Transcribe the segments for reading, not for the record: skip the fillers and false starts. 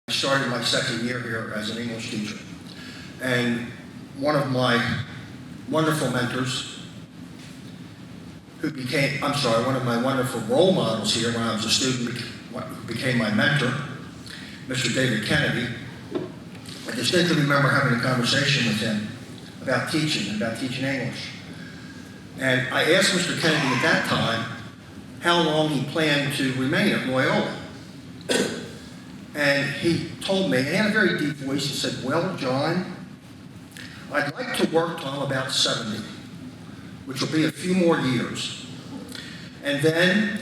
I started my second year here as an English teacher. And one of my wonderful mentors, one of my wonderful role models here when I was a student, who became my mentor, Mr. David Kennedy. I distinctly remember having a conversation with him about teaching English. And I asked Mr. Kennedy at that time how long he planned to remain at Loyola. And he told me, and he had a very deep voice, he said, "Well, John, I'd like to work till I'm about 70, which will be a few more years. And then,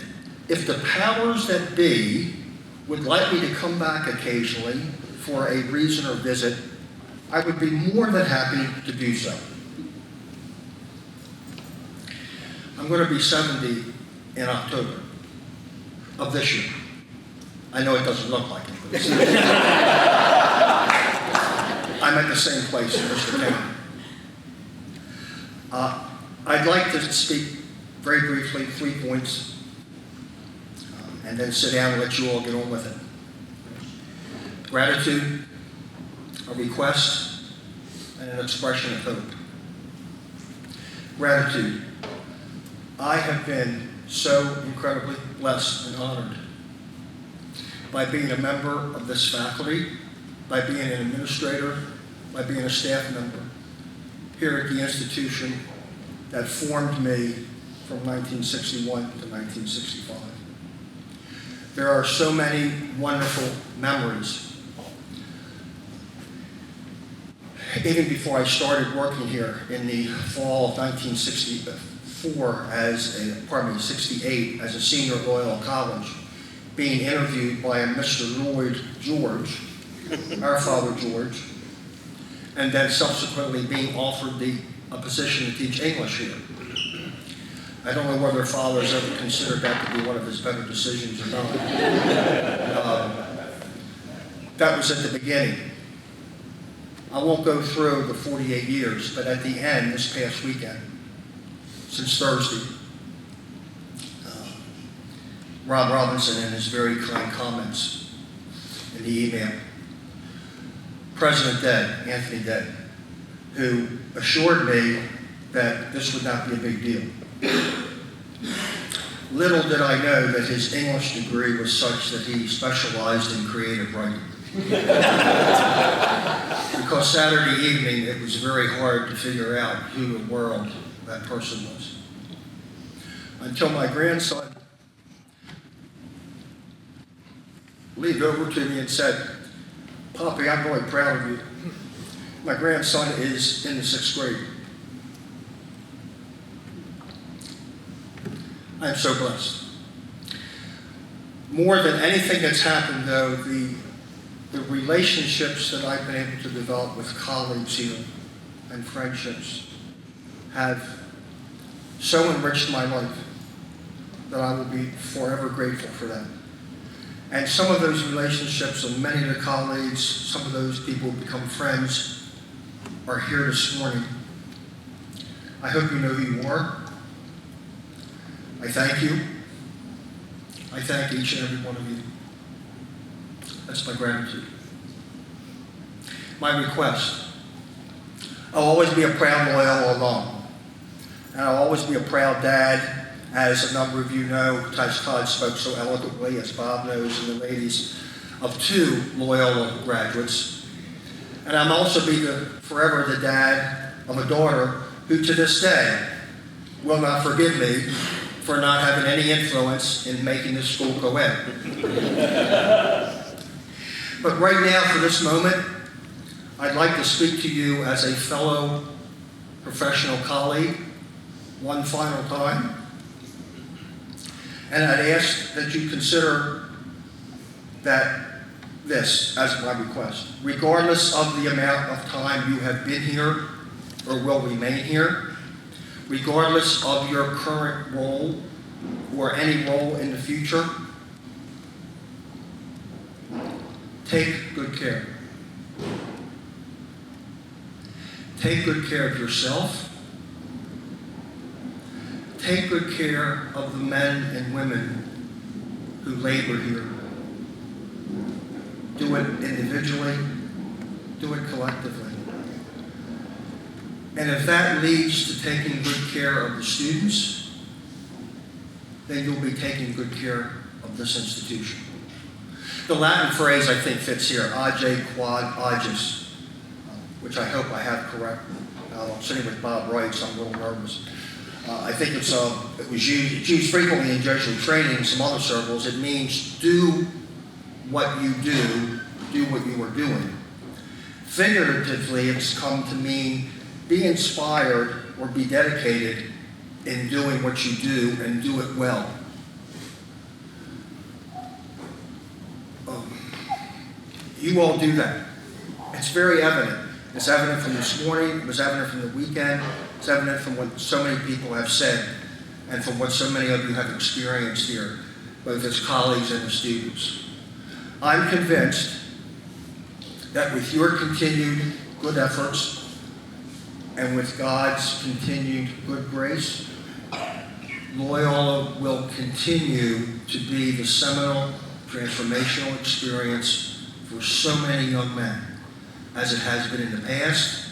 if the powers that be would like me to come back occasionally for a reason or visit, I would be more than happy to do so." I'm going to be 70 in October of this year. I know it doesn't look like it, but I'm at the same place in Mr. Kennedy. I'd like to speak very briefly 3 points, and then sit down and let you all get on with it. Gratitude, a request, and an expression of hope. Gratitude. I have been so incredibly blessed and honored by being a member of this faculty, by being an administrator, by being a staff member here at the institution that formed me from 1961 to 1965. There are so many wonderful memories. Even before I started working here in the fall of 68 as a senior at Loyola College, being interviewed by a Mr. Lloyd George, our father George, and then subsequently being offered a position to teach English here. I don't know whether fathers ever considered that to be one of his better decisions or not. That was at the beginning. I won't go through the 48 years, but at the end, this past weekend, since Thursday, Rob Robinson, in his very kind comments in the email, President Dead, Anthony Dead, who assured me that this would not be a big deal. Little did I know that his English degree was such that he specialized in creative writing. Because Saturday evening, it was very hard to figure out who in the world that person was. Until my grandson leaned over to me and said, "Poppy, I'm really proud of you. My grandson is in the 6th grade." I am so blessed. More than anything that's happened, though, the relationships that I've been able to develop with colleagues here and friendships have so enriched my life that I will be forever grateful for that. And some of those relationships and many of the colleagues, some of those people who become friends, are here this morning. I hope you know who you are. I thank you. I thank each and every one of you. That's my gratitude. My request. I'll always be a proud Loyola alum. And I'll always be a proud dad, as a number of you know, as Todd spoke so eloquently, as Bob knows, and the ladies, of 2 Loyola graduates. And I'm also be forever the dad of a daughter who to this day will not forgive me for not having any influence in making this school co-ed. But right now, for this moment, I'd like to speak to you as a fellow professional colleague one final time. And I'd ask that you consider this as my request. Regardless of the amount of time you have been here or will remain here, regardless of your current role or any role in the future, take good care. Take good care of yourself. Take good care of the men and women who labor here. do it individually, do it collectively. And if that leads to taking good care of the students, then you'll be taking good care of this institution. The Latin phrase I think fits here, age quod agis, which I hope I have correct. I'm sitting with Bob Wright, so I'm a little nervous. I think it was used frequently in Jesuit training in some other circles. It means do what you do what you are doing. Figuratively, it's come to mean be inspired or be dedicated in doing what you do and do it well. You all do that. It's very evident. It's evident from this morning, it was evident from the weekend, it's evident from what so many people have said, and from what so many of you have experienced here, both as colleagues and as students. I'm convinced that with your continued good efforts and with God's continued good grace, Loyola will continue to be the seminal, transformational experience for so many young men, as it has been in the past,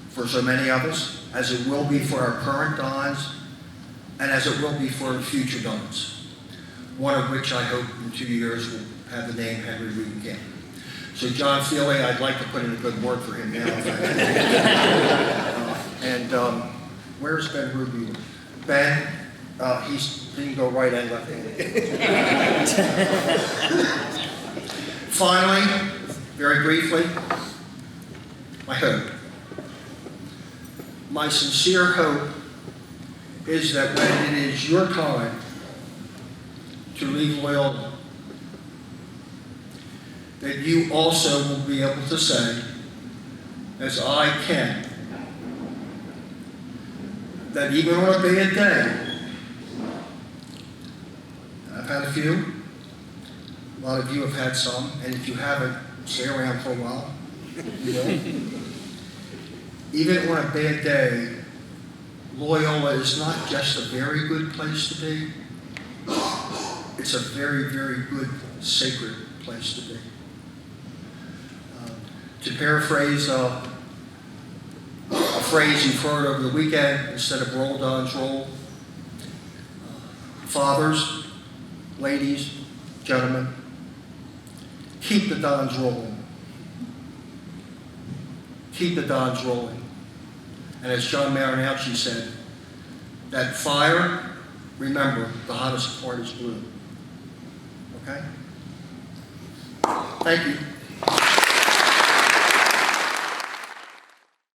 for so many of us, as it will be for our current dons, and as it will be for future dons, one of which I hope in 2 years will have the name Henry Weetenkamp. So John Feely, I'd like to put in a good word for him now. Where's Ben Ruby? Ben, he can go right and left hand. Finally, very briefly, my hope. My sincere hope is that when it is your time to leave Loyola, that you also will be able to say, as I can, that even on a bad day, I've had a few, a lot of you have had some, and if you haven't, stay around for a while. You will. Even on a bad day, Loyola is not just a very good place to be, it's a very, very good, sacred place to be. To paraphrase a phrase you've heard over the weekend, instead of roll, dons, roll, fathers, ladies, gentlemen, keep the dons rolling. Keep the dons rolling. And as John Marinacci said, that fire, remember, the hottest part is blue. Okay? Thank you.